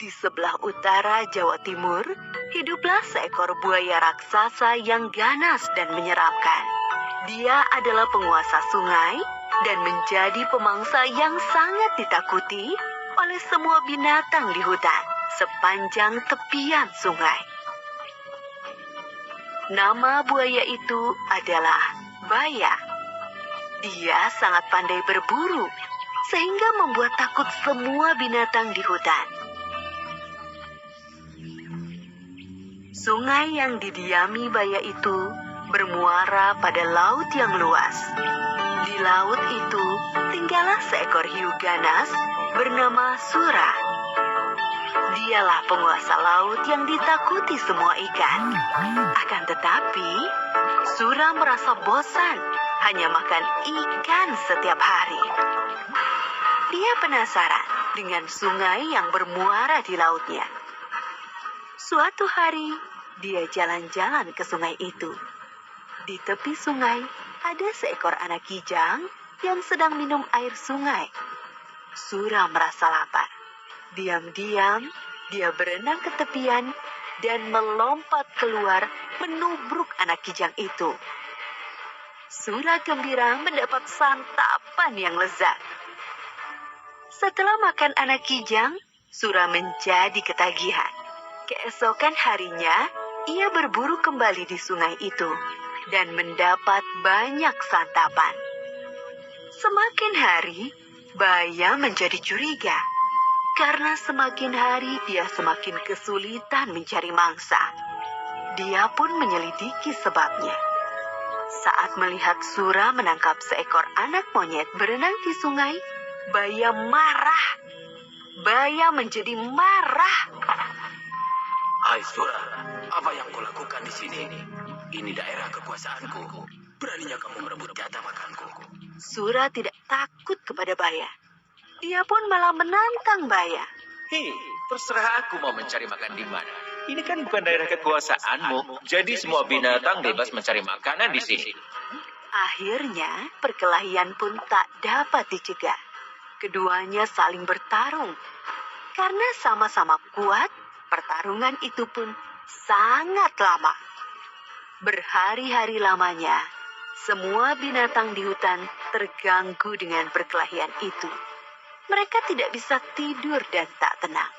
Di sebelah utara Jawa Timur, hiduplah seekor buaya raksasa yang ganas dan menyeramkan. Dia adalah penguasa sungai dan menjadi pemangsa yang sangat ditakuti oleh semua binatang di hutan sepanjang tepian sungai. Nama buaya itu adalah Baya. Dia sangat pandai berburu, sehingga membuat takut semua binatang di hutan. Sungai yang didiami Baya itu bermuara pada laut yang luas. Di laut itu tinggallah seekor hiu ganas bernama Sura. Dialah penguasa laut yang ditakuti semua ikan. Akan tetapi, Sura merasa bosan hanya makan ikan setiap hari. Dia penasaran dengan sungai yang bermuara di lautnya. Suatu hari, dia jalan-jalan ke sungai itu. Di tepi sungai, ada seekor anak kijang yang sedang minum air sungai. Sura merasa lapar. Diam-diam, dia berenang ke tepian dan melompat keluar menubruk anak kijang itu. Sura gembira mendapat santapan yang lezat. Setelah makan anak kijang, Sura menjadi ketagihan. Keesokan harinya, ia berburu kembali di sungai itu dan mendapat banyak santapan. Semakin hari, Baya menjadi curiga. Karena semakin hari dia semakin kesulitan mencari mangsa. Dia pun menyelidiki sebabnya. Saat melihat Sura menangkap seekor anak monyet berenang di sungai, Baya marah. Baya menjadi marah. Hai Sura, apa yang kau lakukan di sini? Ini daerah kekuasaanku. Beraninya kamu merebut jatah makanku. Sura tidak takut kepada Baya. Dia pun malah menantang Baya. Hei, terserah aku mau mencari makan di mana. Ini kan bukan daerah kekuasaanmu, jadi semua binatang bebas mencari makanan di sini. Akhirnya, perkelahian pun tak dapat dicegah. Keduanya saling bertarung. Karena sama-sama kuat, pertarungan itu pun sangat lama. Berhari-hari lamanya, semua binatang di hutan terganggu dengan perkelahian itu. Mereka tidak bisa tidur dan tak tenang.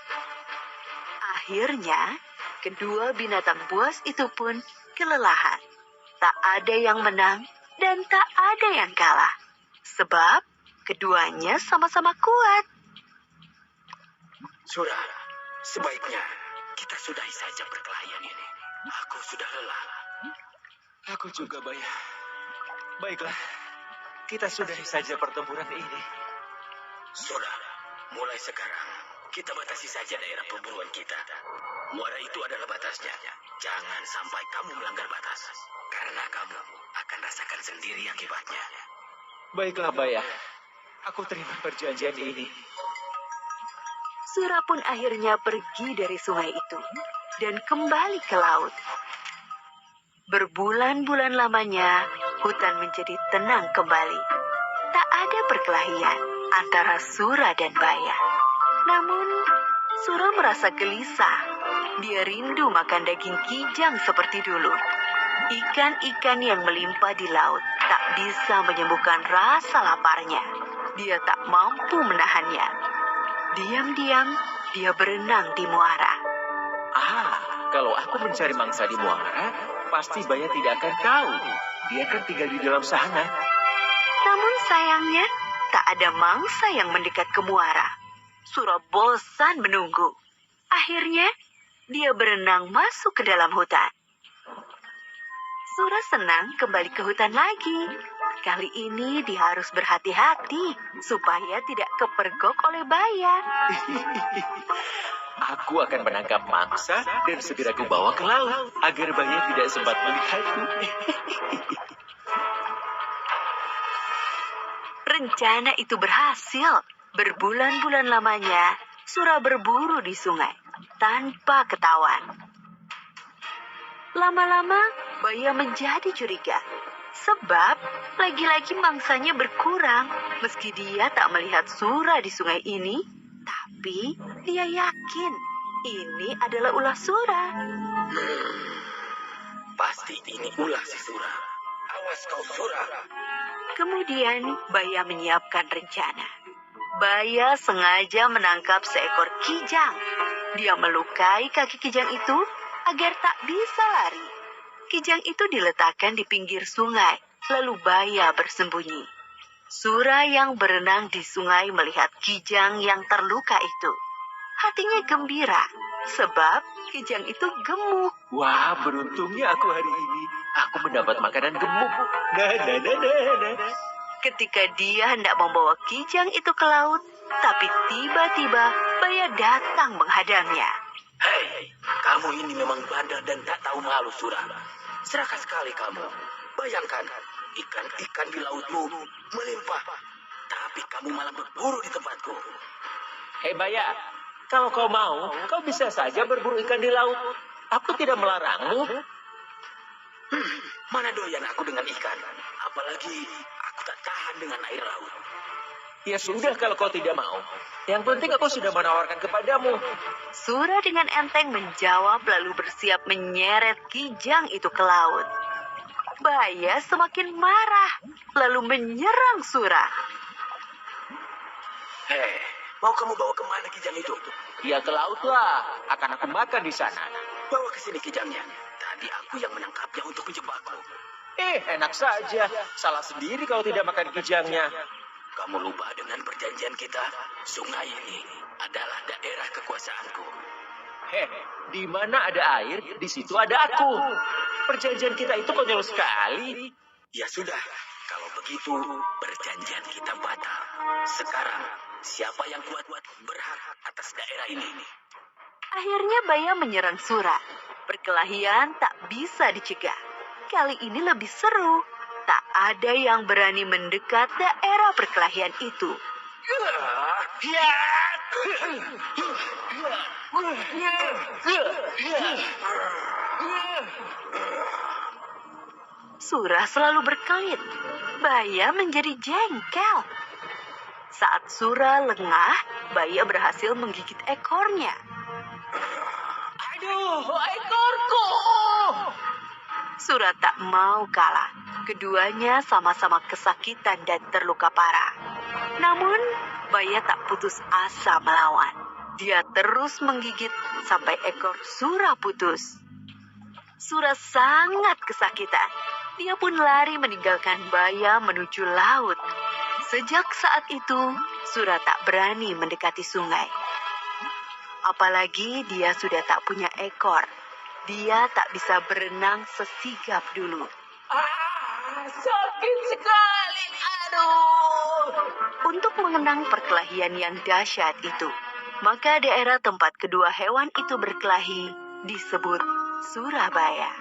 Akhirnya, kedua binatang buas itu pun kelelahan. Tak ada yang menang dan tak ada yang kalah. Sebab keduanya sama-sama kuat. Sura, sebaiknya kita sudahi saja perkelahian ini. Aku sudah lelah. Aku juga, Baya. Baiklah, kita sudahi saja pertempuran ini. Sura, mulai sekarang kita batasi saja daerah perburuan kita. Muara itu adalah batasnya. Jangan sampai kamu melanggar batas. Karena kamu akan rasakan sendiri akibatnya. Baiklah, Baya. Aku terima perjanjian ini. Sura pun akhirnya pergi dari sungai itu dan kembali ke laut. Berbulan-bulan lamanya, hutan menjadi tenang kembali. Tak ada perkelahian antara Sura dan Baya. Namun, Sura merasa gelisah. Dia rindu makan daging kijang seperti dulu. Ikan-ikan yang melimpah di laut tak bisa menyembuhkan rasa laparnya. Dia tak mampu menahannya. Diam-diam, dia berenang di muara. Kalau aku mencari mangsa di muara, pasti Baya tidak akan tahu. Dia kan tinggal di dalam sana. Namun sayangnya, tak ada mangsa yang mendekat ke muara. Sura bosan menunggu. Akhirnya, dia berenang masuk ke dalam hutan. Sura senang kembali ke hutan lagi. Kali ini dia harus berhati-hati supaya tidak kepergok oleh Baya. Aku akan menangkap mangsa dan segera ku bawa ke laut agar Baya tidak sempat melihatku. Rencana itu berhasil. Berbulan-bulan lamanya, Sura berburu di sungai tanpa ketahuan. Lama-lama, Baya menjadi curiga. Sebab lagi-lagi mangsanya berkurang. Meski dia tak melihat Sura di sungai ini, tapi dia yakin ini adalah ulah Sura. Pasti ini ulah si Sura. Awas kau Sura. Kemudian Baya menyiapkan rencana. Baya sengaja menangkap seekor kijang. Dia melukai kaki kijang itu agar tak bisa lari. Kijang itu diletakkan di pinggir sungai, lalu Baya bersembunyi. Sura yang berenang di sungai melihat kijang yang terluka itu. Hatinya gembira, sebab kijang itu gemuk. Wah, beruntungnya aku hari ini. Aku mendapat makanan gemuk. Nah. Ketika dia hendak membawa kijang itu ke laut, tapi tiba-tiba Baya datang menghadangnya. Hei, kamu ini memang bandel dan tak tahu malu Sura. Serakah sekali kamu. Bayangkan, ikan-ikan di lautmu melimpah. Tapi kamu malah berburu di tempatku. Hei Baya, kalau kau mau, kau bisa saja berburu ikan di laut. Aku tidak melarangmu. Mana doyan aku dengan ikan. Apalagi aku tak tahan dengan air laut. Ya sudah kalau kau tidak mau. Yang penting aku sudah menawarkan kepadamu. Sura dengan enteng menjawab lalu bersiap menyeret kijang itu ke laut. Baya semakin marah, lalu menyerang Sura. Hei, mau kamu bawa kemana kijang itu? Ya ke laut lah, akan aku makan di sana. Bawa ke sini kijangnya. Tadi aku yang menangkapnya untuk menjebakmu. Enak saja. Salah sendiri kalau tidak makan kijangnya. Kamu lupa dengan perjanjian kita? Sungai ini adalah daerah kekuasaanku. Di mana ada air, di situ ada aku. Perjanjian kita itu konyol sekali. Ya sudah, kalau begitu perjanjian kita batal. Sekarang, siapa yang kuat berhak atas daerah ini? Akhirnya Baya menyerang Sura. Perkelahian tak bisa dicegah. Kali ini lebih seru. Tak ada yang berani mendekat daerah perkelahian itu. Sura selalu berkelit. Baya menjadi jengkel. Saat Sura lengah, Baya berhasil menggigit ekornya. Aduh, ekorku! Sura tak mau kalah. Keduanya sama-sama kesakitan dan terluka parah. Namun, Baya tak putus asa melawan. Dia terus menggigit sampai ekor Sura putus. Sura sangat kesakitan. Dia pun lari meninggalkan Baya menuju laut. Sejak saat itu, Sura tak berani mendekati sungai. Apalagi dia sudah tak punya ekor. Dia tak bisa berenang sesigap dulu. Sakit sekali, aduh. Untuk mengenang perkelahian yang dahsyat itu, maka daerah tempat kedua hewan itu berkelahi disebut Surabaya.